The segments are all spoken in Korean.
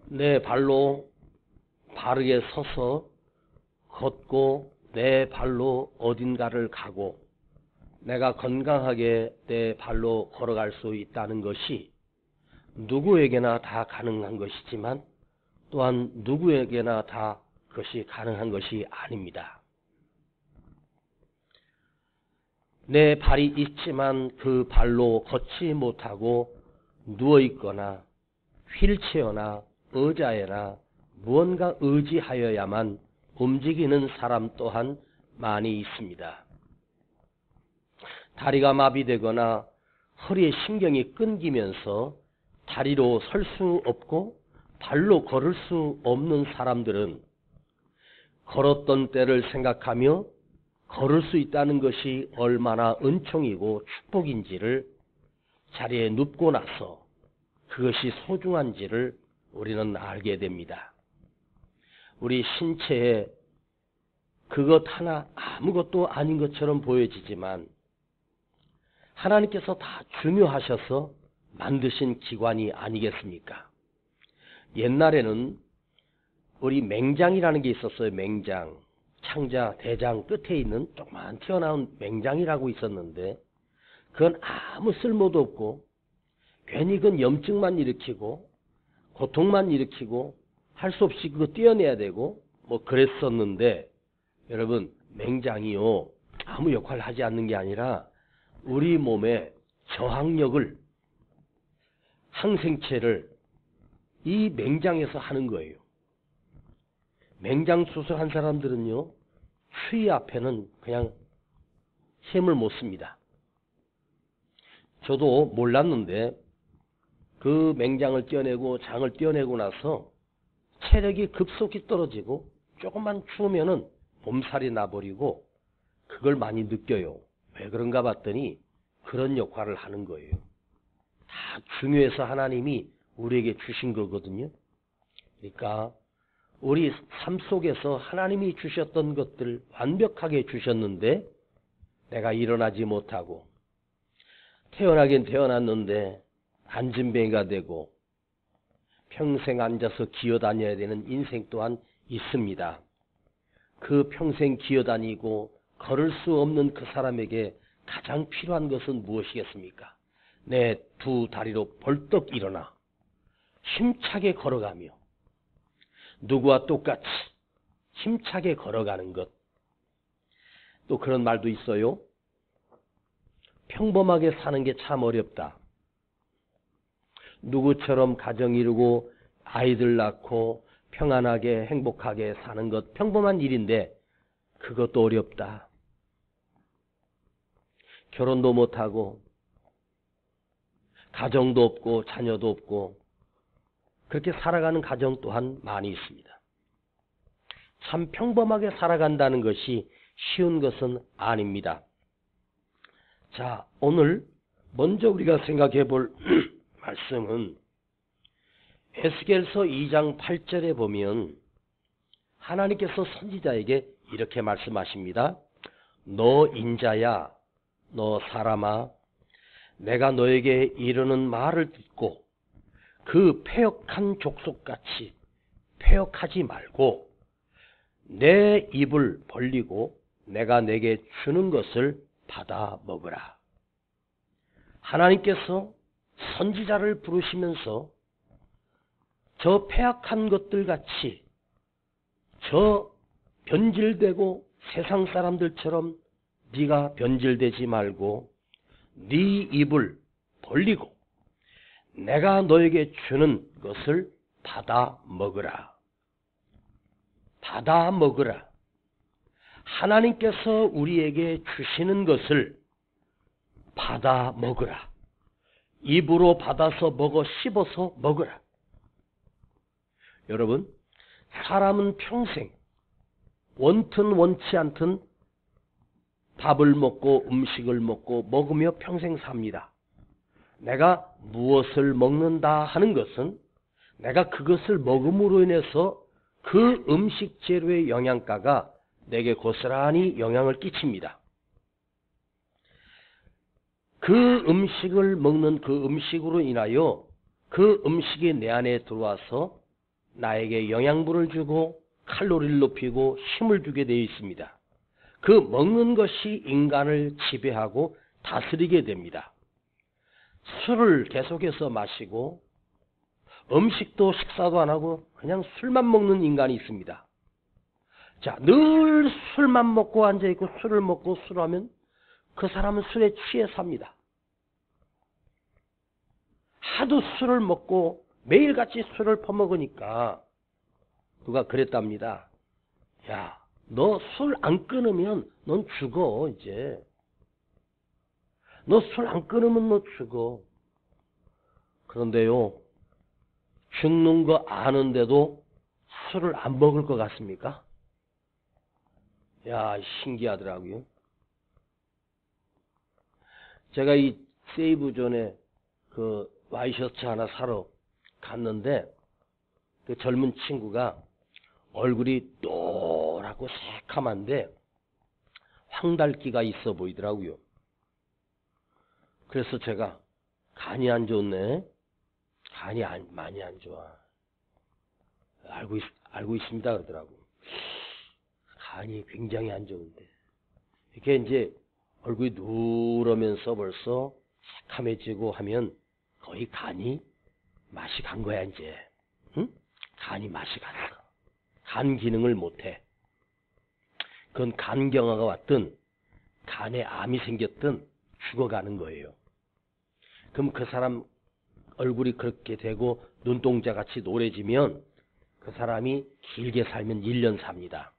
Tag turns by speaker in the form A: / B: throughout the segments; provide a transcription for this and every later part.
A: 내 발로 바르게 서서 걷고 내 발로 어딘가를 가고 내가 건강하게 내 발로 걸어갈 수 있다는 것이 누구에게나 다 가능한 것이지만 또한 누구에게나 다 그것이 가능한 것이 아닙니다. 내 발이 있지만 그 발로 걷지 못하고 누워있거나 휠체어나 의자에나 무언가 의지하여야만 움직이는 사람 또한 많이 있습니다. 다리가 마비되거나 허리에 신경이 끊기면서 다리로 설 수 없고 발로 걸을 수 없는 사람들은 걸었던 때를 생각하며 걸을 수 있다는 것이 얼마나 은총이고 축복인지를 자리에 눕고 나서 그것이 소중한지를 우리는 알게 됩니다. 우리 신체에 그것 하나 아무것도 아닌 것처럼 보여지지만 하나님께서 다 중요하셔서 만드신 기관이 아니겠습니까? 옛날에는 우리 맹장이라는 게 있었어요. 맹장. 창자, 대장 끝에 있는 조그만 튀어나온 맹장이라고 있었는데 그건 아무 쓸모도 없고 괜히 그건 염증만 일으키고 고통만 일으키고 할 수 없이 그거 떼어내야 되고 뭐 그랬었는데 여러분 맹장이요 아무 역할을 하지 않는 게 아니라 우리 몸의 저항력을 항생체를 이 맹장에서 하는 거예요. 맹장 수술한 사람들은요 추위 앞에는 그냥 힘을 못 씁니다. 저도 몰랐는데 그 맹장을 떼어내고 장을 떼어내고 나서 체력이 급속히 떨어지고 조금만 추우면은 몸살이 나버리고 그걸 많이 느껴요. 왜 그런가 봤더니 그런 역할을 하는 거예요. 다 중요해서 하나님이 우리에게 주신 거거든요. 그러니까 우리 삶 속에서 하나님이 주셨던 것들 완벽하게 주셨는데 내가 일어나지 못하고 태어나긴 태어났는데 안진뱅이가 되고 평생 앉아서 기어다녀야 되는 인생 또한 있습니다. 그 평생 기어다니고 걸을 수 없는 그 사람에게 가장 필요한 것은 무엇이겠습니까? 내 두 다리로 벌떡 일어나 힘차게 걸어가며 누구와 똑같이 힘차게 걸어가는 것. 또 그런 말도 있어요. 평범하게 사는 게 참 어렵다. 누구처럼 가정 이루고 아이들 낳고 평안하게 행복하게 사는 것 평범한 일인데 그것도 어렵다. 결혼도 못하고 가정도 없고 자녀도 없고 그렇게 살아가는 가정 또한 많이 있습니다. 참 평범하게 살아간다는 것이 쉬운 것은 아닙니다. 자, 오늘 먼저 우리가 생각해 볼 말씀은 에스겔서 2장 8절에 보면 하나님께서 선지자에게 이렇게 말씀하십니다. 너 인자야, 너 사람아, 내가 너에게 이르는 말을 듣고 그 패역한 족속같이 패역하지 말고 내 입을 벌리고 내가 내게 주는 것을 받아 먹으라. 하나님께서 선지자를 부르시면서 저 패악한 것들 같이 저 변질되고 세상 사람들처럼 네가 변질되지 말고 네 입을 벌리고 내가 너에게 주는 것을 받아 먹으라. 받아 먹으라. 하나님께서 우리에게 주시는 것을 받아 먹으라. 입으로 받아서 먹어 씹어서 먹으라. 여러분, 사람은 평생 원튼 원치 않든 밥을 먹고 음식을 먹고 먹으며 평생 삽니다. 내가 무엇을 먹는다 하는 것은 내가 그것을 먹음으로 인해서 그 음식 재료의 영양가가 내게 고스란히 영향을 끼칩니다. 그 음식을 먹는 그 음식으로 인하여 그 음식이 내 안에 들어와서 나에게 영양분을 주고 칼로리를 높이고 힘을 주게 되어 있습니다. 그 먹는 것이 인간을 지배하고 다스리게 됩니다. 술을 계속해서 마시고 음식도 식사도 안 하고 그냥 술만 먹는 인간이 있습니다. 자, 늘 술만 먹고 앉아있고 술을 먹고 술하면 그 사람은 술에 취해 삽니다. 하도 술을 먹고 매일같이 술을 퍼먹으니까 누가 그랬답니다. 야, 너 술 안 끊으면 넌 죽어 이제. 너 술 안 끊으면 너 죽어. 그런데요, 죽는 거 아는데도 술을 안 먹을 것 같습니까? 야, 신기하더라고요. 제가 이 세이브존에 그 와이셔츠 하나 사러 갔는데 그 젊은 친구가 얼굴이 노랗고 새카만데 황달기가 있어 보이더라고요. 그래서 제가 간이 안 좋네. 간이 많이 안 좋아. 알고 있습니다 그러더라고. 간이 굉장히 안 좋은데. 이렇게 이제 얼굴이 누러면서 벌써 새카매지고 하면 거의 간이 맛이 간 거야 이제. 응? 간이 맛이 갔어. 간 기능을 못해. 그건 간경화가 왔든 간에 암이 생겼든 죽어가는 거예요. 그럼 그 사람 얼굴이 그렇게 되고 눈동자같이 노래지면 그 사람이 길게 살면 1년 삽니다.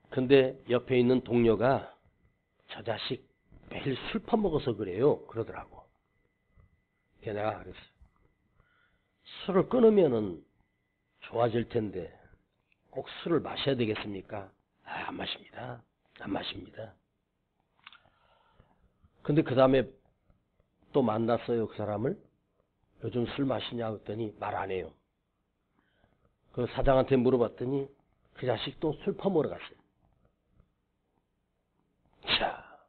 A: 근데 옆에 있는 동료가 저 자식 매일 술 퍼먹어서 그래요 그러더라고. 내가 그랬어. 술을 끊으면은 좋아질 텐데 꼭 술을 마셔야 되겠습니까? 안 마십니다. 안 마십니다. 근데 그 다음에 또 만났어요 그 사람을. 요즘 술 마시냐 했더니 말 안 해요. 그 사장한테 물어봤더니 그 자식 또 술 퍼먹으러 갔어요. 자,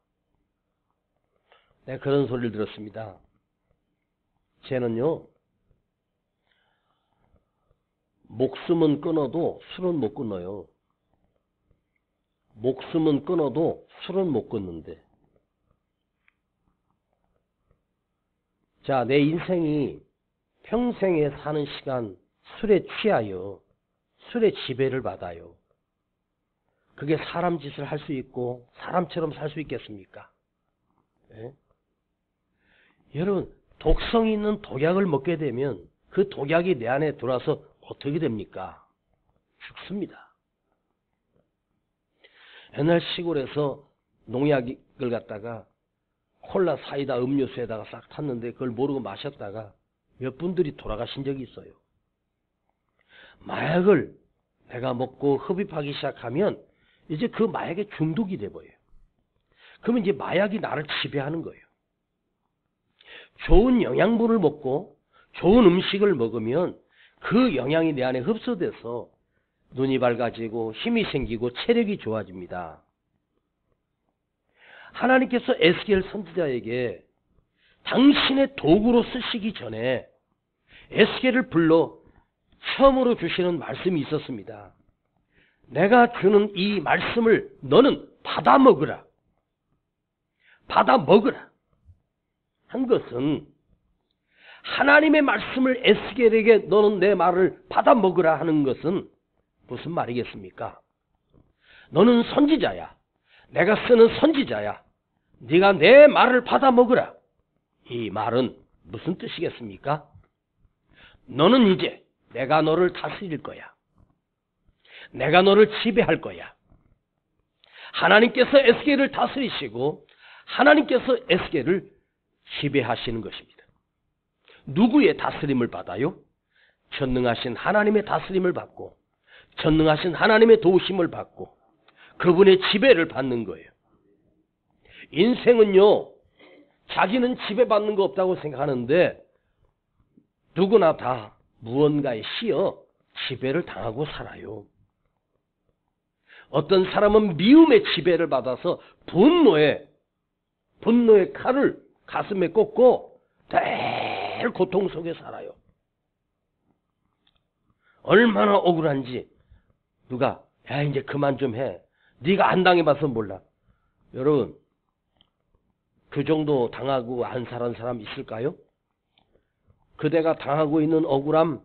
A: 내가 그런 소리를 들었습니다. 쟤는요, 목숨은 끊어도 술은 못 끊어요. 목숨은 끊어도 술은 못 끊는데. 자, 내 인생이 평생에 사는 시간 술에 취하여 술의 지배를 받아요. 그게 사람 짓을 할 수 있고 사람처럼 살 수 있겠습니까? 예? 여러분, 독성 있는 독약을 먹게 되면 그 독약이 내 안에 들어와서 어떻게 됩니까? 죽습니다. 옛날 시골에서 농약을 갖다가 콜라, 사이다, 음료수에다가 싹 탔는데 그걸 모르고 마셨다가 몇 분들이 돌아가신 적이 있어요. 마약을 내가 먹고 흡입하기 시작하면 이제 그 마약에 중독이 돼버려요. 그러면 이제 마약이 나를 지배하는 거예요. 좋은 영양분을 먹고 좋은 음식을 먹으면 그 영양이 내 안에 흡수돼서 눈이 밝아지고 힘이 생기고 체력이 좋아집니다. 하나님께서 에스겔 선지자에게 당신의 도구로 쓰시기 전에 에스겔을 불러 처음으로 주시는 말씀이 있었습니다. 내가 주는 이 말씀을 너는 받아 먹으라. 받아 먹으라. 한 것은 하나님의 말씀을 에스겔에게 너는 내 말을 받아 먹으라 하는 것은 무슨 말이겠습니까? 너는 선지자야. 내가 쓰는 선지자야. 네가 내 말을 받아 먹으라. 이 말은 무슨 뜻이겠습니까? 너는 이제 내가 너를 다스릴 거야. 내가 너를 지배할 거야. 하나님께서 에스겔을 다스리시고 하나님께서 에스겔을 지배하시는 것입니다. 누구의 다스림을 받아요? 전능하신 하나님의 다스림을 받고 전능하신 하나님의 도우심을 받고 그분의 지배를 받는 거예요. 인생은요, 자기는 지배받는 거 없다고 생각하는데 누구나 다 무언가에 씌어 지배를 당하고 살아요. 어떤 사람은 미움의 지배를 받아서 분노의 칼을 가슴에 꽂고 늘 고통 속에 살아요. 얼마나 억울한지. 누가 야 이제 그만 좀 해. 네가 안 당해봐서 몰라. 여러분 그 정도 당하고 안 살은 사람 있을까요? 그대가 당하고 있는 억울함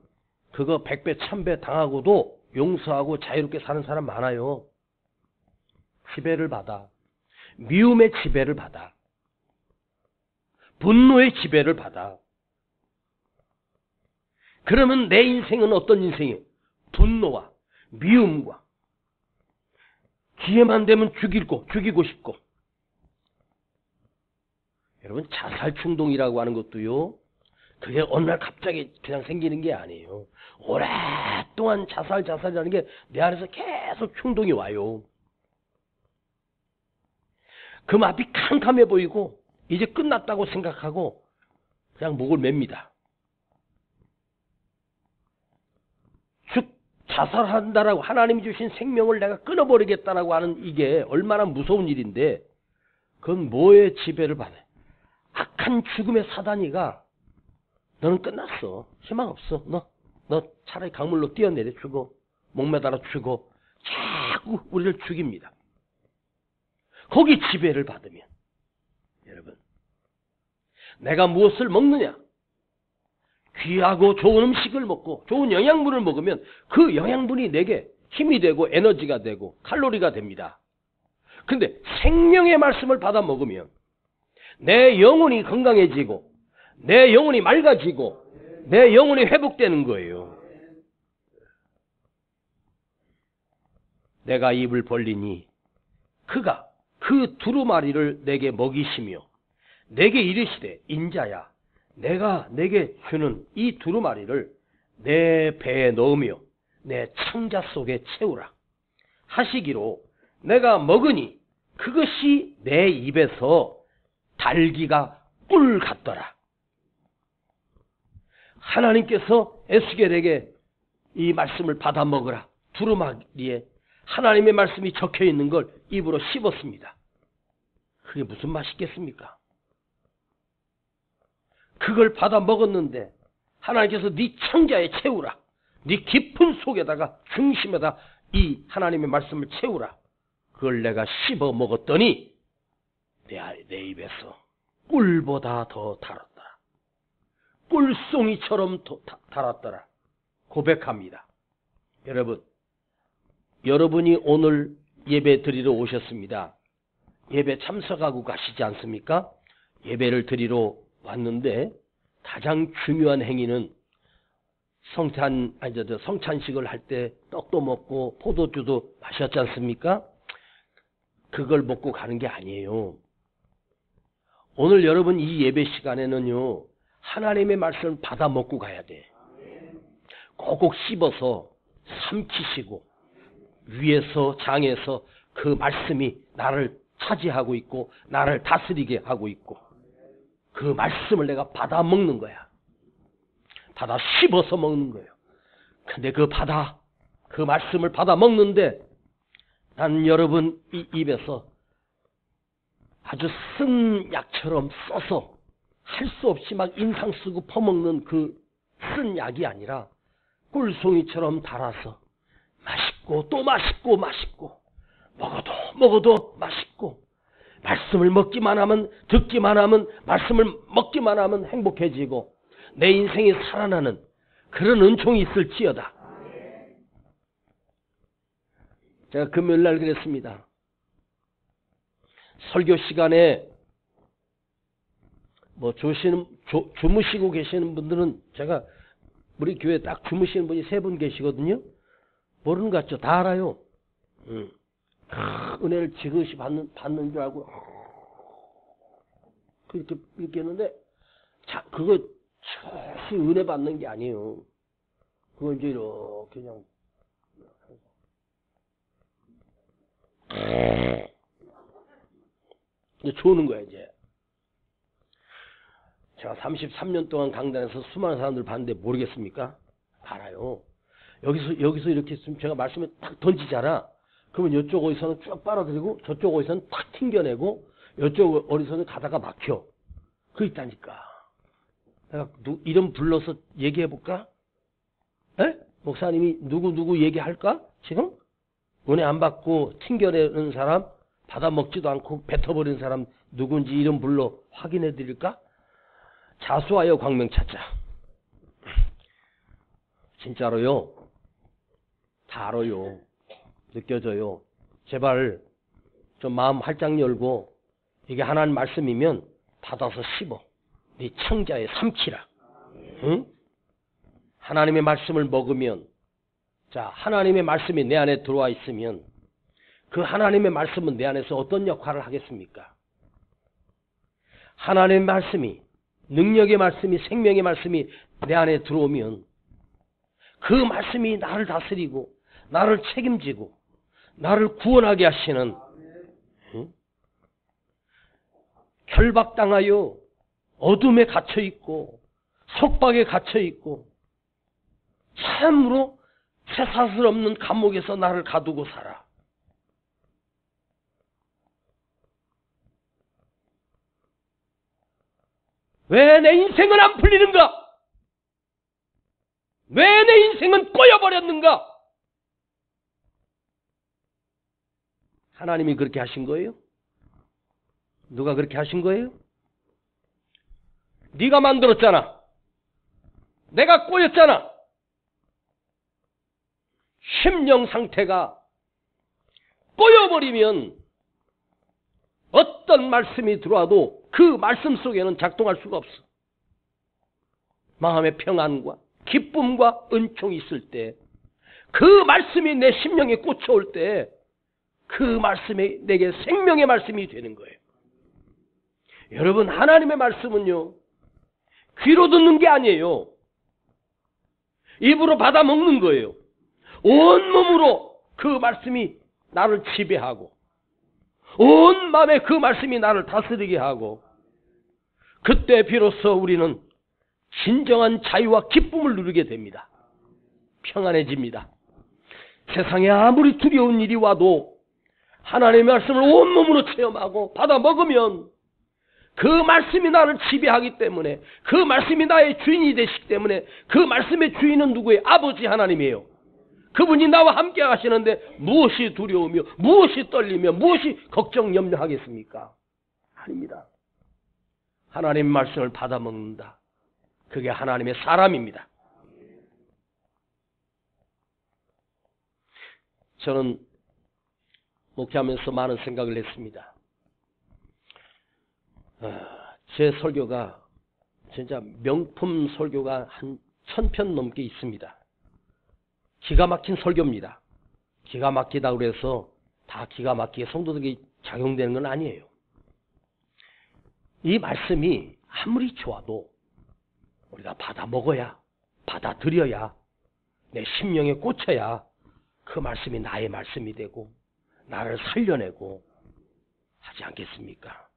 A: 그거 100배 1000배 당하고도 용서하고 자유롭게 사는 사람 많아요. 지배를 받아. 미움의 지배를 받아. 분노의 지배를 받아. 그러면 내 인생은 어떤 인생이에요? 분노와 미움과 기회만 되면 죽이고 싶고. 여러분 자살 충동이라고 하는 것도요. 그게 어느 날 갑자기 그냥 생기는 게 아니에요. 오랫동안 자살이라는 게 내 안에서 계속 충동이 와요. 그 앞이 캄캄해 보이고 이제 끝났다고 생각하고 그냥 목을 맵니다. 자살한다라고 하나님이 주신 생명을 내가 끊어버리겠다라고 하는 이게 얼마나 무서운 일인데 그건 뭐의 지배를 받아요? 악한 죽음의 사단이가 너는 끝났어. 희망 없어. 너 차라리 강물로 뛰어내려 죽어. 목매달아 죽어. 자꾸 우리를 죽입니다. 거기 지배를 받으면 여러분 내가 무엇을 먹느냐? 귀하고 좋은 음식을 먹고 좋은 영양분을 먹으면 그 영양분이 내게 힘이 되고 에너지가 되고 칼로리가 됩니다. 근데 생명의 말씀을 받아 먹으면 내 영혼이 건강해지고 내 영혼이 맑아지고 내 영혼이 회복되는 거예요. 내가 입을 벌리니 그가 그 두루마리를 내게 먹이시며 내게 이르시되 인자야 내가 내게 주는 이 두루마리를 내 배에 넣으며 내 창자 속에 채우라 하시기로 내가 먹으니 그것이 내 입에서 달기가 꿀 같더라. 하나님께서 에스겔에게 이 말씀을 받아 먹으라. 두루마리에 하나님의 말씀이 적혀 있는 걸 입으로 씹었습니다. 그게 무슨 맛이겠습니까? 그걸 받아 먹었는데 하나님께서 네 창자에 채우라. 네 깊은 속에다가 중심에다 이 하나님의 말씀을 채우라. 그걸 내가 씹어 먹었더니 내 입에서 꿀보다 더 달았다. 꿀송이처럼 더 달았더라. 고백합니다. 여러분이 오늘 예배 드리러 오셨습니다. 예배 참석하고 가시지 않습니까? 예배를 드리러 왔는데 가장 중요한 행위는 성찬식을 할 때 떡도 먹고 포도주도 마셨지 않습니까? 그걸 먹고 가는 게 아니에요. 오늘 여러분 이 예배 시간에는요. 하나님의 말씀을 받아 먹고 가야 돼. 꼭꼭 씹어서 삼키시고 위에서 장에서 그 말씀이 나를 차지하고 있고 나를 다스리게 하고 있고 그 말씀을 내가 받아 먹는 거야. 받아 씹어서 먹는 거예요. 근데 그 말씀을 받아 먹는데 난 여러분 이 입에서 아주 쓴 약처럼 써서 할 수 없이 막 인상 쓰고 퍼먹는 그 쓴 약이 아니라 꿀송이처럼 달아서 맛있고 또 맛있고 먹어도 맛있고 말씀을 먹기만 하면 듣기만 하면 말씀을 먹기만 하면 행복해지고 내 인생이 살아나는 그런 은총이 있을지어다. 제가 금요일날 그랬습니다. 설교 시간에 주무시고 계시는 분들은 제가 우리 교회에 딱 주무시는 분이 3분 계시거든요. 모르는 것 같죠? 다 알아요. 은혜를 지그시 받는 줄 알고 이렇게 했는데 그거 즉시 은혜 받는 게 아니에요. 그거 이제 이렇게 그냥 이제 조는 거야 이제. 제가 33년 동안 강단에서 수많은 사람들 봤는데 모르겠습니까? 알아요. 여기서 이렇게 있으면 제가 말씀을 딱 던지잖아. 그러면 이쪽 어디서는 쭉 빨아들이고 저쪽 어디서는 탁 튕겨내고 이쪽 어디서는 가다가 막혀. 그 있다니까. 내가 이름 불러서 얘기해볼까? 에? 목사님이 누구 얘기할까? 지금? 은혜 안 받고 튕겨내는 사람, 받아 먹지도 않고 뱉어버린 사람 누군지 이름 불러 확인해 드릴까? 자수하여 광명 찾자. 진짜로요. 다 알아요. 느껴져요. 제발 좀 마음 활짝 열고 이게 하나님 말씀이면 받아서 씹어. 네 청자에 삼키라. 응? 하나님의 말씀을 먹으면, 자, 하나님의 말씀이 내 안에 들어와 있으면 그 하나님의 말씀은 내 안에서 어떤 역할을 하겠습니까? 하나님의 말씀이, 능력의 말씀이, 생명의 말씀이 내 안에 들어오면 그 말씀이 나를 다스리고 나를 책임지고 나를 구원하게 하시는, 응? 결박당하여 어둠에 갇혀있고 속박에 갇혀있고 참으로 쇠사슬 없는 감옥에서 나를 가두고 살아. 왜 내 인생은 안 풀리는가? 왜 내 인생은 꼬여버렸는가? 하나님이 그렇게 하신 거예요? 누가 그렇게 하신 거예요? 네가 만들었잖아. 내가 꼬였잖아. 심령 상태가 꼬여버리면 어떤 말씀이 들어와도 그 말씀 속에는 작동할 수가 없어. 마음의 평안과 기쁨과 은총이 있을 때, 그 말씀이 내 심령에 꽂혀올 때 그 말씀이 내게 생명의 말씀이 되는 거예요. 여러분, 하나님의 말씀은요, 귀로 듣는 게 아니에요. 입으로 받아 먹는 거예요. 온몸으로 그 말씀이 나를 지배하고 온 마음에 그 말씀이 나를 다스리게 하고, 그때 비로소 우리는 진정한 자유와 기쁨을 누리게 됩니다. 평안해집니다. 세상에 아무리 두려운 일이 와도 하나님의 말씀을 온몸으로 체험하고 받아 먹으면 그 말씀이 나를 지배하기 때문에, 그 말씀이 나의 주인이 되시기 때문에, 그 말씀의 주인은 누구예요? 아버지 하나님이에요. 그분이 나와 함께 하시는데 무엇이 두려우며 무엇이 떨리며 무엇이 걱정 염려하겠습니까? 아닙니다. 하나님의 말씀을 받아 먹는다. 그게 하나님의 사람입니다. 저는 목회하면서 많은 생각을 했습니다. 제 설교가 진짜 명품 설교가 한 1000편 넘게 있습니다. 기가 막힌 설교입니다. 기가 막히다 그래서 다 기가 막히게 성도들에게 작용되는 건 아니에요. 이 말씀이 아무리 좋아도 우리가 받아 먹어야, 받아들여야, 내 심령에 꽂혀야 그 말씀이 나의 말씀이 되고 나를 살려내고 하지 않겠습니까?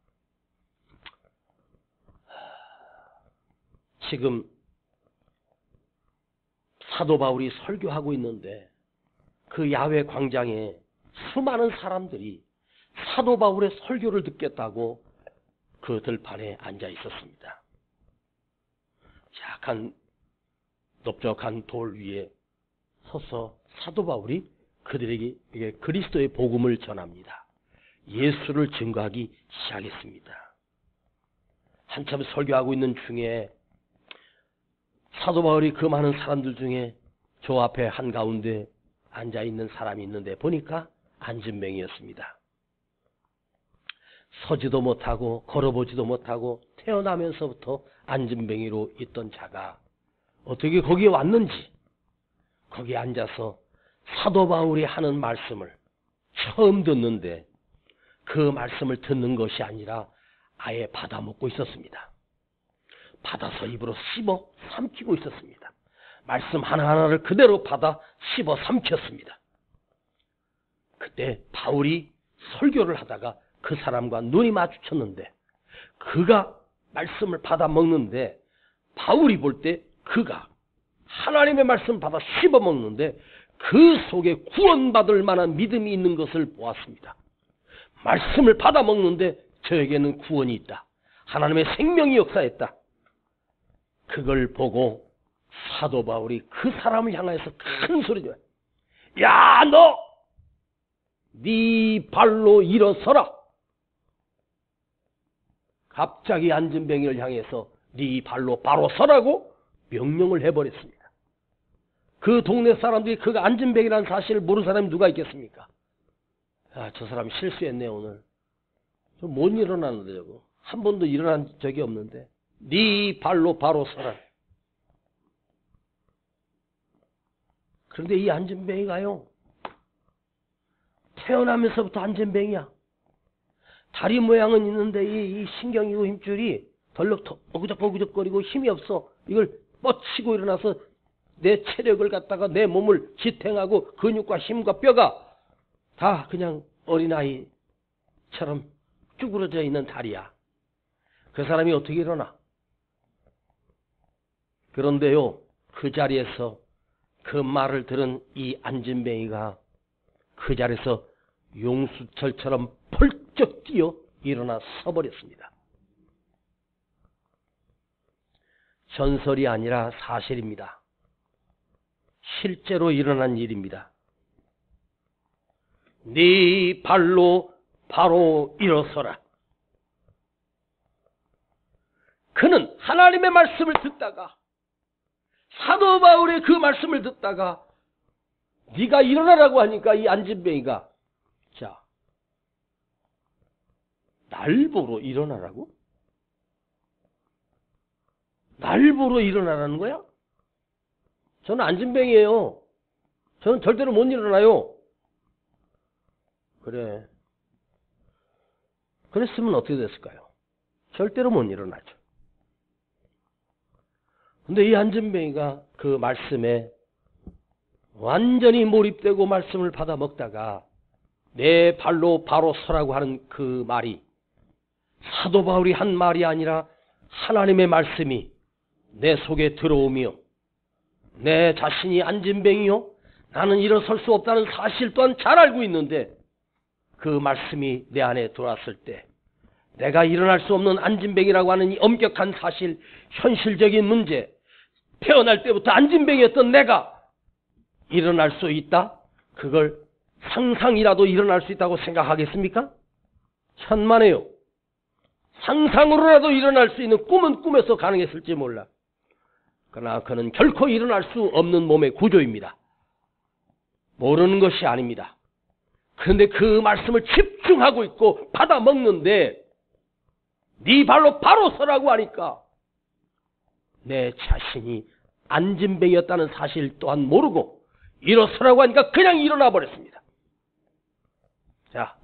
A: 지금 사도 바울이 설교하고 있는데 그 야외 광장에 수많은 사람들이 사도 바울의 설교를 듣겠다고 그 들판에 앉아 있었습니다. 약간 넓적한 돌 위에 서서 사도 바울이 그들에게 그리스도의 복음을 전합니다. 예수를 증거하기 시작했습니다. 한참 설교하고 있는 중에 사도 바울이 그 많은 사람들 중에 저 앞에 한가운데 앉아있는 사람이 있는데 보니까 안진뱅이였습니다. 서지도 못하고 걸어보지도 못하고 태어나면서부터 안진뱅이로 있던 자가 어떻게 거기에 왔는지, 거기에 앉아서 사도 바울이 하는 말씀을 처음 듣는데 그 말씀을 듣는 것이 아니라 아예 받아먹고 있었습니다. 받아서 입으로 씹어 삼키고 있었습니다. 말씀 하나하나를 그대로 받아 씹어 삼켰습니다. 그때 바울이 설교를 하다가 그 사람과 눈이 마주쳤는데, 그가 말씀을 받아 먹는데 바울이 볼 때 그가 하나님의 말씀 받아 씹어 먹는데 그 속에 구원받을 만한 믿음이 있는 것을 보았습니다. 말씀을 받아 먹는데 저에게는 구원이 있다. 하나님의 생명이 역사했다. 그걸 보고 사도 바울이 그 사람을 향해서 큰 소리죠. 야, 너! 네 발로 일어서라! 갑자기 안진뱅이를 향해서 네 발로 바로 서라고 명령을 해버렸습니다. 그 동네 사람들이 그가 안진뱅이라는 사실을 모르는 사람이 누가 있겠습니까? 아, 저 사람이 실수했네 오늘. 저 못 일어나는데 저거. 한 번도 일어난 적이 없는데. 네 발로 바로 서라. 그런데 이 안진뱅이가요. 태어나면서부터 안진뱅이야. 다리 모양은 있는데 이 신경이고 힘줄이 덜렁 어그적어그적거리고 힘이 없어. 이걸 뻗치고 일어나서 내 체력을 갖다가 내 몸을 지탱하고 근육과 힘과 뼈가 다 그냥 어린아이처럼 쭈그러져 있는 다리야. 그 사람이 어떻게 일어나? 그런데요, 그 자리에서 그 말을 들은 이 안진뱅이가 그 자리에서 용수철처럼 펄쩍 뛰어 일어나 서버렸습니다. 전설이 아니라 사실입니다. 실제로 일어난 일입니다. 네 발로 바로 일어서라. 그는 하나님의 말씀을 듣다가 사도 바울의 그 말씀을 듣다가 네가 일어나라고 하니까 이 안진뱅이가 자, 날 보러 일어나라고? 날 보러 일어나라는 거야? 저는 안진뱅이에요. 저는 절대로 못 일어나요. 그래. 그랬으면 어떻게 됐을까요? 절대로 못 일어나죠. 근데 이 안진뱅이가 그 말씀에 완전히 몰입되고 말씀을 받아 먹다가 내 발로 바로 서라고 하는 그 말이 사도 바울이 한 말이 아니라 하나님의 말씀이 내 속에 들어오며 내 자신이 안진뱅이요 나는 일어설 수 없다는 사실 또한 잘 알고 있는데 그 말씀이 내 안에 들어왔을 때 내가 일어날 수 없는 안진뱅이라고 하는 이 엄격한 사실, 현실적인 문제, 태어날 때부터 안진뱅이였던 내가 일어날 수 있다? 그걸 상상이라도 일어날 수 있다고 생각하겠습니까? 천만에요. 상상으로라도 일어날 수 있는 꿈은 꿈에서 가능했을지 몰라. 그러나 그는 결코 일어날 수 없는 몸의 구조입니다. 모르는 것이 아닙니다. 그런데 그 말씀을 집중하고 있고 받아 먹는데 네 발로 바로 서라고 하니까 내 자신이 안진뱅이였다는 사실 또한 모르고 일어서라고 하니까 그냥 일어나 버렸습니다. 자,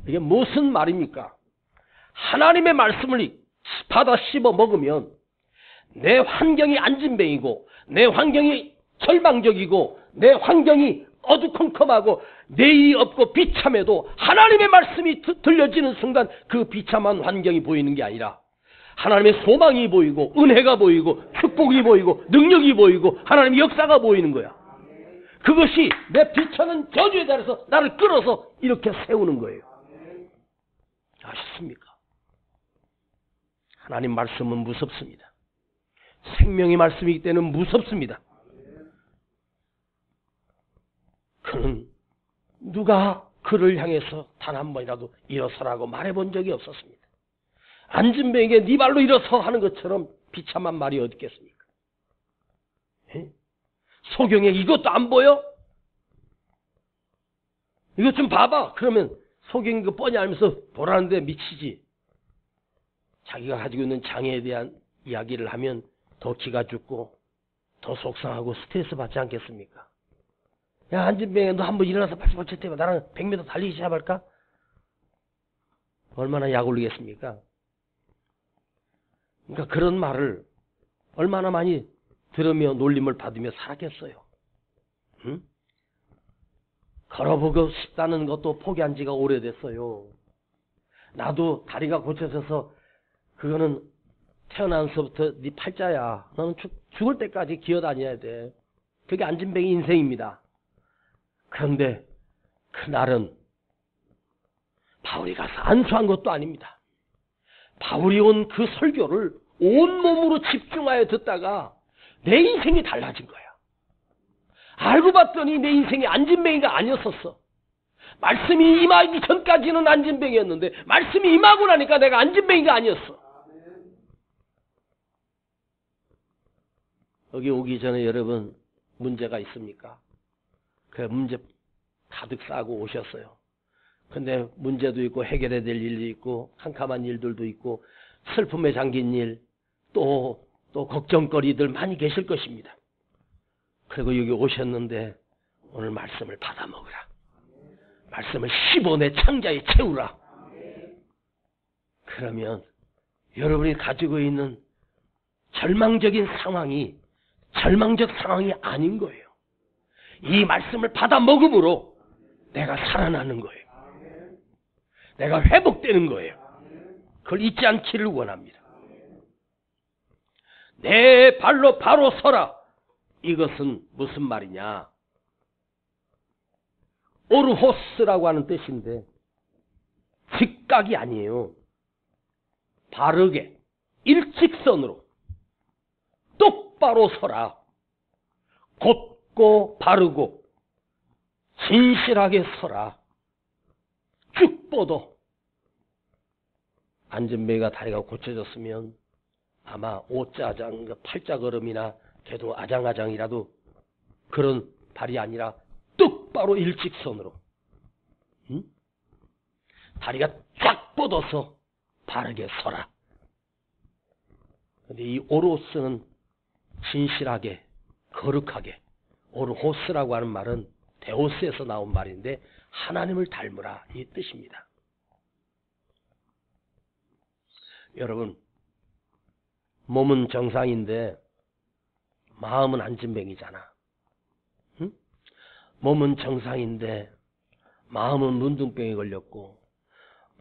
A: 이게 무슨 말입니까? 하나님의 말씀을 받아 씹어 먹으면 내 환경이 안진뱅이고 내 환경이 절망적이고 내 환경이 어두컴컴하고 내일이 없고 비참해도 하나님의 말씀이 들려지는 순간 그 비참한 환경이 보이는 게 아니라 하나님의 소망이 보이고 은혜가 보이고 축복이 보이고 능력이 보이고 하나님의 역사가 보이는 거야. 그것이 내 비천한 저주에 따라서 나를 끌어서 이렇게 세우는 거예요. 아셨습니까? 하나님 말씀은 무섭습니다. 생명의 말씀이기 때문에 무섭습니다. 그는 누가 그를 향해서 단 한 번이라도 일어서라고 말해본 적이 없었습니다. 안진뱅이에게 네 발로 일어서 하는 것처럼 비참한 말이 어디 있겠습니까? 에? 소경에 이것도 안 보여? 이것 좀 봐봐. 그러면 소경이 그 뻔히 알면서 보라는데 미치지. 자기가 가지고 있는 장애에 대한 이야기를 하면 더 기가 죽고 더 속상하고 스트레스 받지 않겠습니까? 야, 안진뱅이 너 한번 일어나서 발톱 떼봐. 나랑 100m 달리기 시작할까? 얼마나 약 올리겠습니까? 그러니까 그런 말을 얼마나 많이 들으며 놀림을 받으며 살았겠어요. 응? 걸어보고 싶다는 것도 포기한 지가 오래됐어요. 나도 다리가 고쳐져서 그거는 태어나서부터 네 팔자야. 너는 죽을 때까지 기어다녀야 돼. 그게 안진뱅이 인생입니다. 그런데 그날은 바울이 가서 안수한 것도 아닙니다. 바울이 온 그 설교를 온몸으로 집중하여 듣다가 내 인생이 달라진 거야. 알고 봤더니 내 인생이 안진뱅이가 아니었었어. 말씀이 임하기 전까지는 안진뱅이였는데 말씀이 임하고 나니까 내가 안진뱅이가 아니었어. 여기 오기 전에 여러분 문제가 있습니까? 그 문제 가득 싸고 오셨어요. 근데 문제도 있고 해결해야 될 일도 있고 캄캄한 일들도 있고 슬픔에 잠긴 일, 또 걱정거리들 많이 계실 것입니다. 그리고 여기 오셨는데 오늘 말씀을 받아 먹으라. 말씀을 씹어 내 창자에 채우라. 그러면 여러분이 가지고 있는 절망적인 상황이 절망적 상황이 아닌 거예요. 이 말씀을 받아 먹음으로 내가 살아나는 거예요. 내가 회복되는 거예요. 그걸 잊지 않기를 원합니다. 내 발로 바로 서라. 이것은 무슨 말이냐? 오르호스라고 하는 뜻인데 직각이 아니에요. 바르게 일직선으로 똑바로 서라. 곧고 바르고 진실하게 서라. 쭉 뻗어. 안진뱅이가 다리가 고쳐졌으면 아마 오자장, 팔자걸음이나 걔도 아장아장이라도 그런 발이 아니라 똑바로 일직선으로 다리가 쫙 뻗어서 바르게 서라. 근데 이 오로스는 진실하게 거룩하게, 오르호스라고 하는 말은 데오스에서 나온 말인데 하나님을 닮으라 이 뜻입니다. 여러분, 몸은 정상인데 마음은 안진뱅이잖아. 응? 몸은 정상인데 마음은 문둥병에 걸렸고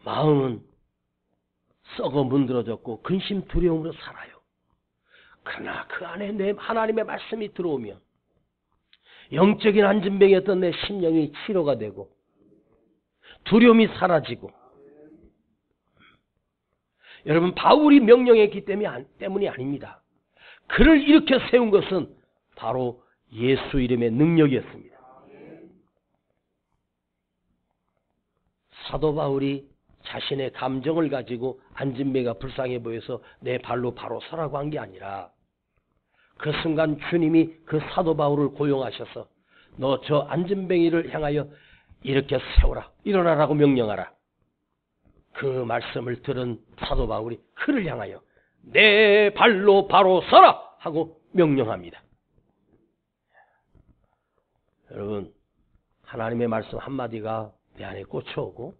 A: 마음은 썩어 문드러졌고 근심 두려움으로 살아요. 그러나 그 안에 내 하나님의 말씀이 들어오면 영적인 안진뱅이였던 내 심령이 치료가 되고 두려움이 사라지고. 여러분, 바울이 명령했기 때문이 아닙니다. 그를 일으켜 세운 것은 바로 예수 이름의 능력이었습니다. 사도 바울이 자신의 감정을 가지고 안진뱅이가 불쌍해 보여서 내 발로 바로 서라고 한 게 아니라 그 순간 주님이 그 사도 바울을 고용하셔서 너 저 안진뱅이를 향하여 일으켜 세우라, 일어나라고 명령하라. 그 말씀을 들은 사도 바울이 그를 향하여 내 발로 바로 서라 하고 명령합니다. 여러분, 하나님의 말씀 한마디가 내 안에 꽂혀오고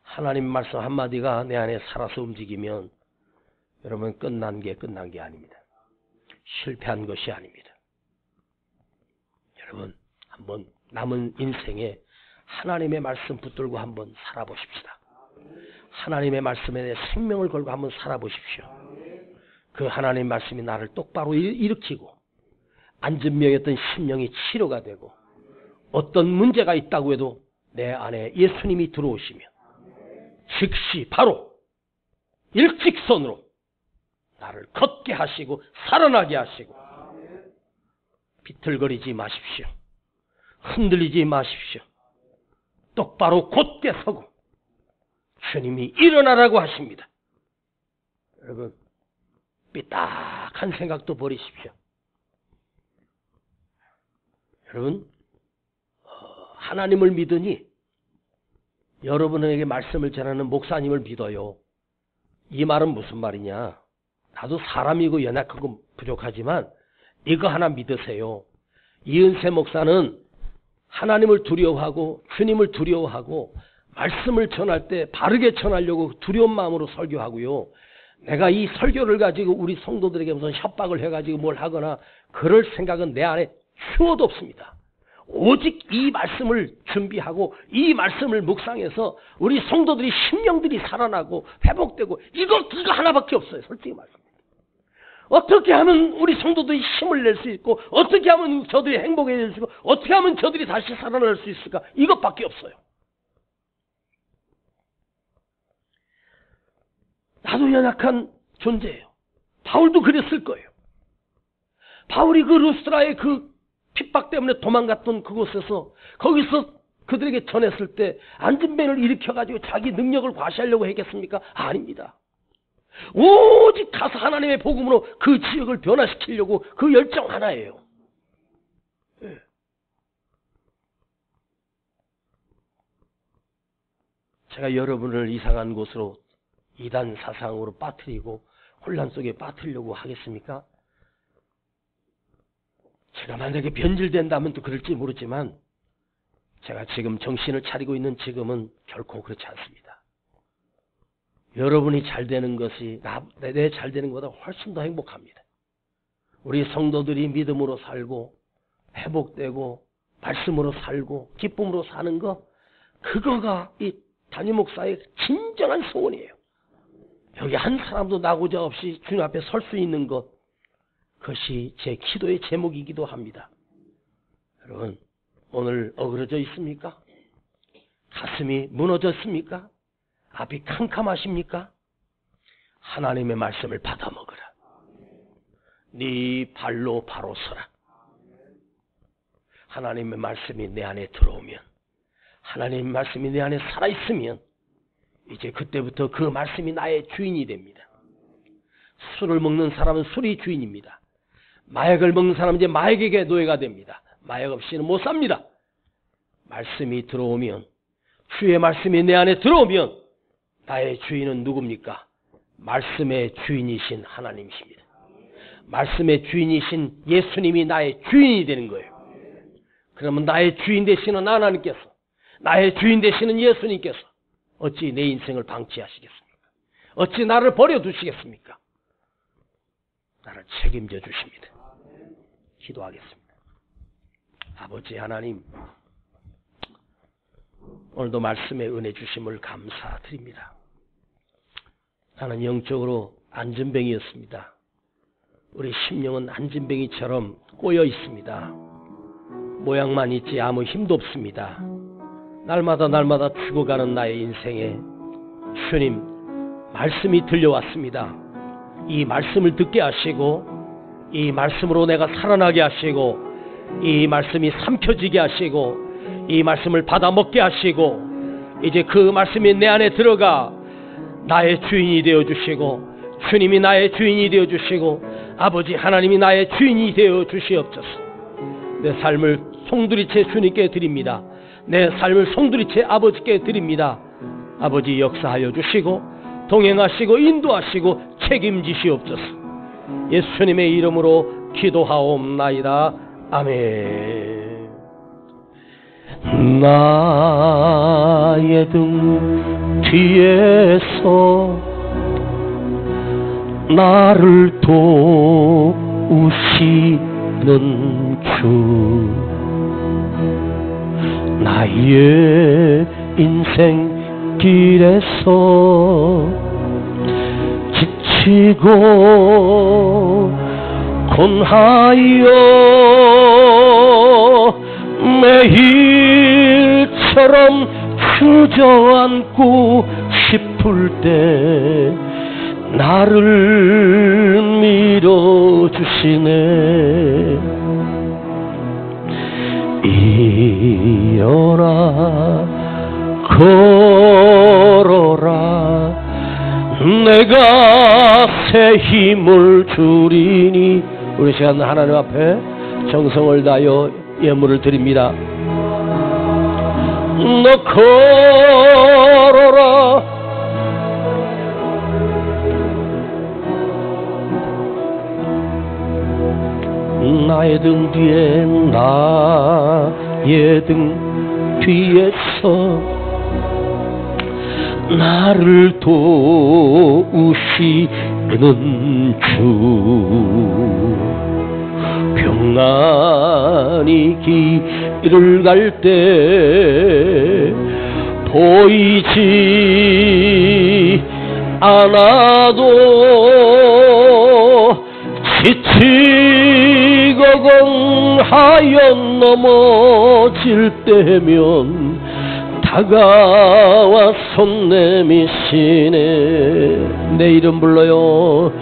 A: 하나님의 말씀 한마디가 내 안에 살아서 움직이면 여러분 끝난 게 아닙니다. 실패한 것이 아닙니다. 여러분, 한번 남은 인생에 하나님의 말씀 붙들고 한번 살아보십시다. 하나님의 말씀에 내 생명을 걸고 한번 살아보십시오. 그 하나님의 말씀이 나를 똑바로 일으키고 안진병이었던 심령이 치료가 되고 어떤 문제가 있다고 해도 내 안에 예수님이 들어오시면 즉시 바로 일직선으로 나를 걷게 하시고 살아나게 하시고 비틀거리지 마십시오. 흔들리지 마십시오. 똑바로 곧게 서고 주님이 일어나라고 하십니다. 여러분, 삐딱한 생각도 버리십시오. 여러분, 하나님을 믿으니 여러분에게 말씀을 전하는 목사님을 믿어요. 이 말은 무슨 말이냐? 나도 사람이고 연약하고 부족하지만 이거 하나 믿으세요. 이은세 목사는 하나님을 두려워하고 주님을 두려워하고 말씀을 전할 때 바르게 전하려고 두려운 마음으로 설교하고요. 내가 이 설교를 가지고 우리 성도들에게 무슨 협박을 해가지고 뭘 하거나 그럴 생각은 내 안에 추워도 없습니다. 오직 이 말씀을 준비하고 이 말씀을 묵상해서 우리 성도들이 심령들이 살아나고 회복되고 이거 하나밖에 없어요. 솔직히 말씀입니다. 어떻게 하면 우리 성도들이 힘을 낼 수 있고 어떻게 하면 저들이 행복해질 수 있고 어떻게 하면 저들이 다시 살아날 수 있을까? 이것밖에 없어요. 나도 연약한 존재예요. 바울도 그랬을 거예요. 바울이 그 루스드라의 그 핍박 때문에 도망갔던 그곳에서 거기서 그들에게 전했을 때 안진뱅이를 일으켜가지고 자기 능력을 과시하려고 했겠습니까? 아닙니다. 오직 가서 하나님의 복음으로 그 지역을 변화시키려고 그 열정 하나예요. 예. 제가 여러분을 이상한 곳으로 이단 사상으로 빠뜨리고 혼란 속에 빠뜨리려고 하겠습니까? 제가 만약에 변질된다면 또 그럴지 모르지만 제가 지금 정신을 차리고 있는 지금은 결코 그렇지 않습니다. 여러분이 잘 되는 것이 내 잘 되는 것보다 훨씬 더 행복합니다. 우리 성도들이 믿음으로 살고 회복되고 말씀으로 살고 기쁨으로 사는 것, 그거가 이 담임 목사의 진정한 소원이에요. 여기 한 사람도 나고자 없이 주님 앞에 설 수 있는 것, 그것이 제 기도의 제목이기도 합니다. 여러분, 오늘 어그러져 있습니까? 가슴이 무너졌습니까? 앞이 캄캄하십니까? 하나님의 말씀을 받아 먹으라. 네 발로 바로 서라. 하나님의 말씀이 내 안에 들어오면, 하나님의 말씀이 내 안에 살아있으면 이제 그때부터 그 말씀이 나의 주인이 됩니다. 술을 먹는 사람은 술이 주인입니다. 마약을 먹는 사람은 이제 마약에게 노예가 됩니다. 마약 없이는 못 삽니다. 말씀이 들어오면, 주의 말씀이 내 안에 들어오면 나의 주인은 누굽니까? 말씀의 주인이신 하나님이십니다. 말씀의 주인이신 예수님이 나의 주인이 되는 거예요. 그러면 나의 주인 되시는 하나님께서, 나의 주인 되시는 예수님께서 어찌 내 인생을 방치하시겠습니까? 어찌 나를 버려두시겠습니까? 나를 책임져 주십니다. 기도하겠습니다. 아버지 하나님, 오늘도 말씀에 은혜 주심을 감사드립니다. 나는 영적으로 안진뱅이였습니다. 우리 심령은 안진뱅이처럼 꼬여 있습니다. 모양만 있지 아무 힘도 없습니다. 날마다 죽어가는 나의 인생에 주님 말씀이 들려왔습니다. 이 말씀을 듣게 하시고, 이 말씀으로 내가 살아나게 하시고, 이 말씀이 삼켜지게 하시고, 이 말씀을 받아 먹게 하시고, 이제 그 말씀이 내 안에 들어가 나의 주인이 되어주시고, 주님이 나의 주인이 되어주시고, 아버지 하나님이 나의 주인이 되어주시옵소서. 내 삶을 송두리째 주님께 드립니다. 내 삶을 송두리째 아버지께 드립니다. 아버지 역사하여 주시고 동행하시고 인도하시고 책임지시옵소서. 예수님의 이름으로 기도하옵나이다. 아멘. 나의 등 뒤에서 나를 도우시는 주, 나의 인생 길에서 지치고 곤하여 매일처럼 주저앉고 싶을 때 나를 밀어주시네. 일어나 걸어라, 내가 새 힘을 주리니. 우리 시간 하나님 앞에 정성을 다하여 예물을 드립니다. 너 걸어라, 나의 등 뒤에, 나의 등 뒤에서 나를 도우시는 주, 평안히 길을 갈 때 보이지 않아도 지치고 공하여 넘어질 때면 다가와 손 내미시네. 내 이름 불러요.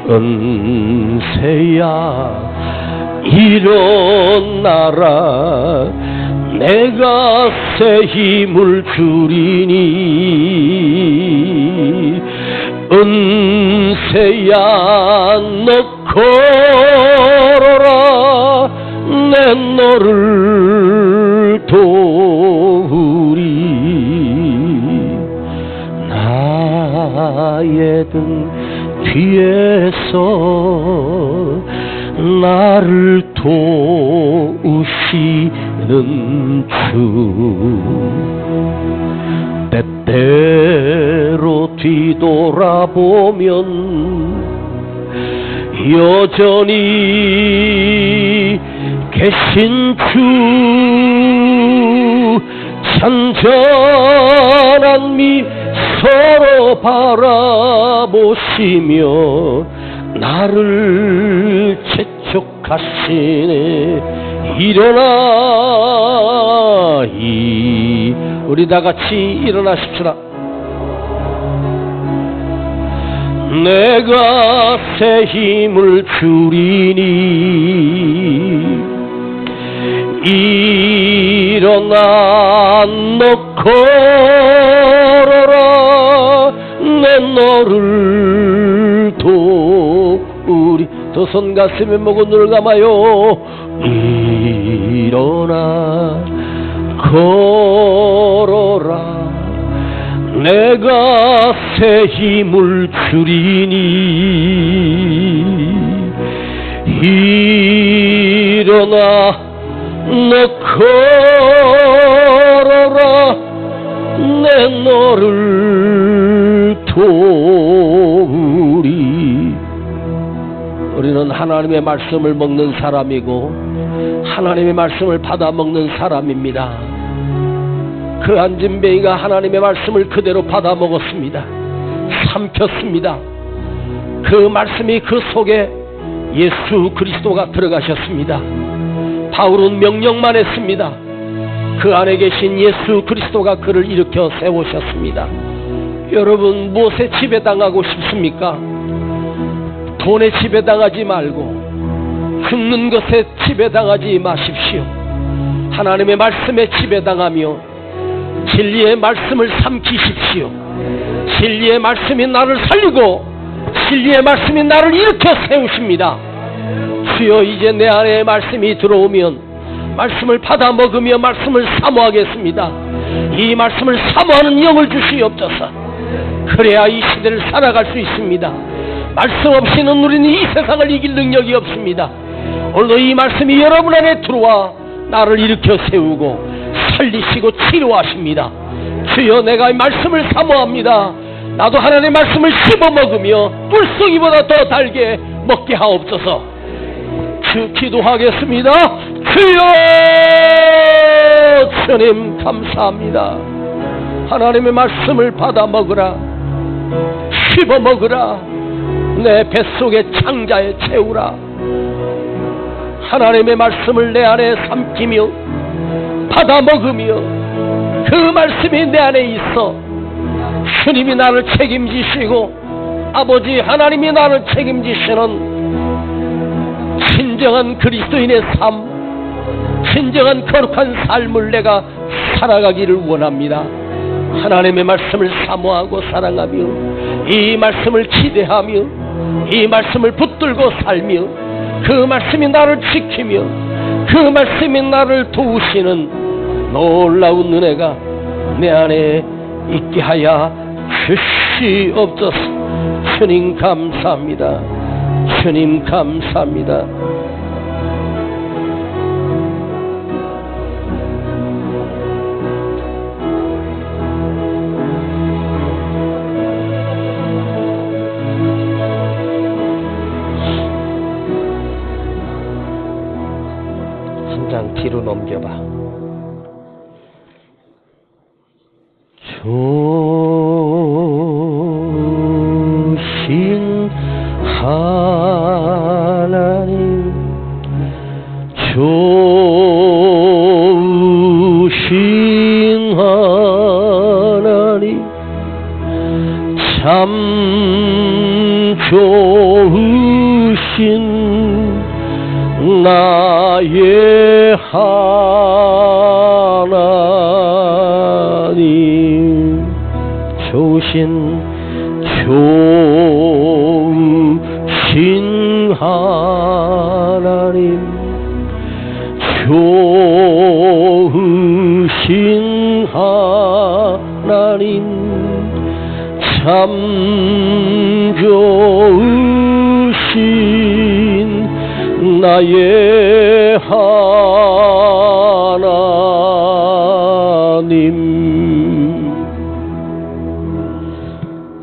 A: 은세 은세야 일어나라 내가 새 힘을 주리니 은세야 너 걸어라 내 너를 도우리 나의 등 뒤에서 나를 도우시는 주 때때로 뒤돌아보면 여전히 계신 주 잔잔한 미소로 바라보시며 나를 재촉하시네 일어나 우리 다같이 일어나십시다. 내가 새 힘을 주리니 일어나 너 걸어라 내 너를 도우리 두 손 가슴에 모고 눈을 감아요. 일어나 걸어라 내가 새 힘을 주리니 일어나 너 걸어라 내 너를 도우리. 우리는 하나님의 말씀을 먹는 사람이고 하나님의 말씀을 받아 먹는 사람입니다. 그 안진뱅이가 하나님의 말씀을 그대로 받아 먹었습니다. 삼켰습니다. 그 말씀이 그 속에 예수 그리스도가 들어가셨습니다. 바울은 명령만 했습니다. 그 안에 계신 예수 그리스도가 그를 일으켜 세우셨습니다. 여러분 무엇에 지배당하고 싶습니까? 돈에 지배당하지 말고 긁는 것에 지배당하지 마십시오. 하나님의 말씀에 지배당하며 진리의 말씀을 삼키십시오. 진리의 말씀이 나를 살리고 진리의 말씀이 나를 일으켜 세우십니다. 주여 이제 내 안에 말씀이 들어오면 말씀을 받아 먹으며 말씀을 사모하겠습니다. 이 말씀을 사모하는 영을 주시옵소서. 그래야 이 시대를 살아갈 수 있습니다. 말씀 없이는 우리는 이 세상을 이길 능력이 없습니다. 오늘도 이 말씀이 여러분 안에 들어와 나를 일으켜 세우고 살리시고 치료하십니다. 주여 내가 이 말씀을 사모합니다. 나도 하나님의 말씀을 씹어 먹으며 뿔송이보다 더 달게 먹게 하옵소서. 기도하겠습니다. 주여 주님 감사합니다. 하나님의 말씀을 받아 먹으라 씹어 먹으라 내 뱃속의 창자에 채우라. 하나님의 말씀을 내 안에 삼키며 받아 먹으며 그 말씀이 내 안에 있어 주님이 나를 책임지시고 아버지 하나님이 나를 책임지시는 진정한 그리스도인의 삶, 진정한 거룩한 삶을 내가 살아가기를 원합니다. 하나님의 말씀을 사모하고 사랑하며 이 말씀을 기대하며 이 말씀을 붙들고 살며 그 말씀이 나를 지키며 그 말씀이 나를 도우시는 놀라운 은혜가 내 안에 있게 하여 주시옵소서. 주님 감사합니다. 주님 감사합니다. 한 장 뒤로 넘겨봐. 좋으신 하나님, 좋으신 하나님, 참 좋으신 나의 하나님, 좋으신 하나님, 좋으신 하나님, 참 좋으신 나의 하나님.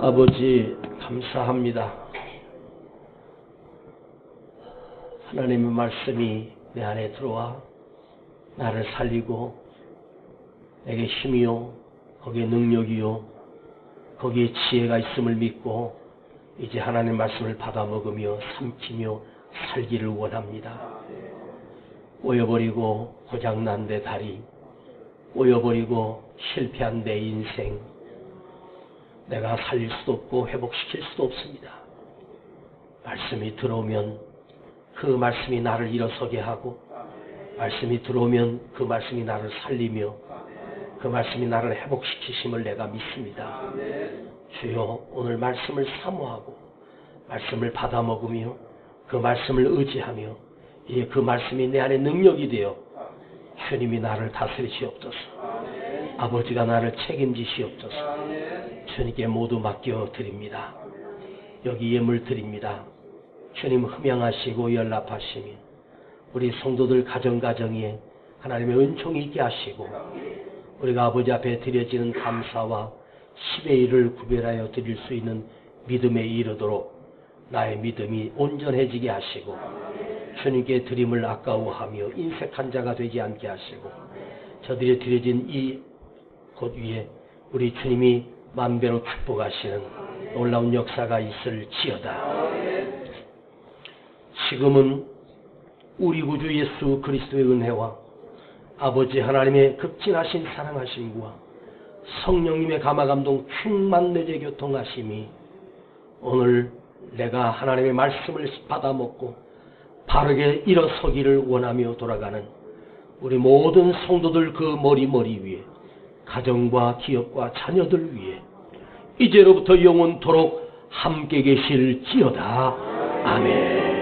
A: 아버지 감사합니다. 하나님의 말씀이 내 안에 들어와 나를 살리고 내게 힘이요 거기에 능력이요 거기에 지혜가 있음을 믿고 이제 하나님의 말씀을 받아 먹으며 삼키며 살기를 원합니다. 꼬여버리고 고장난 내 다리, 꼬여버리고 실패한 내 인생, 내가 살릴 수도 없고 회복시킬 수도 없습니다. 말씀이 들어오면 그 말씀이 나를 일어서게 하고, 말씀이 들어오면 그 말씀이 나를 살리며 그 말씀이 나를 회복시키심을 내가 믿습니다. 주여, 오늘 말씀을 사모하고 말씀을 받아 먹으며 그 말씀을 의지하며 이제 그 말씀이 내 안에 능력이 되어 주님이 나를 다스리시옵소서. 아버지가 나를 책임지시옵소서. 주님께 모두 맡겨드립니다. 여기 예물 드립니다. 주님 흠양하시고 연락하시며 우리 성도들 가정가정에 하나님의 은총이 있게 하시고, 우리가 아버지 앞에 드려지는 감사와 10의 1을 구별하여 드릴 수 있는 믿음에 이르도록 나의 믿음이 온전해지게 하시고, 주님께 드림을 아까워하며 인색한 자가 되지 않게 하시고, 저들이 드려진 이 곳 위에 우리 주님이 만배로 축복하시는 놀라운 역사가 있을지어다. 지금은 우리 구주 예수 그리스도의 은혜와 아버지 하나님의 극진하신 사랑하심과 성령님의 감화감동 충만 내재 교통하심이 오늘 내가 하나님의 말씀을 받아먹고 바르게 일어서기를 원하며 돌아가는 우리 모든 성도들 그 머리 위에, 가정과 기업과 자녀들 위에 이제로부터 영원토록 함께 계실지어다. 아멘.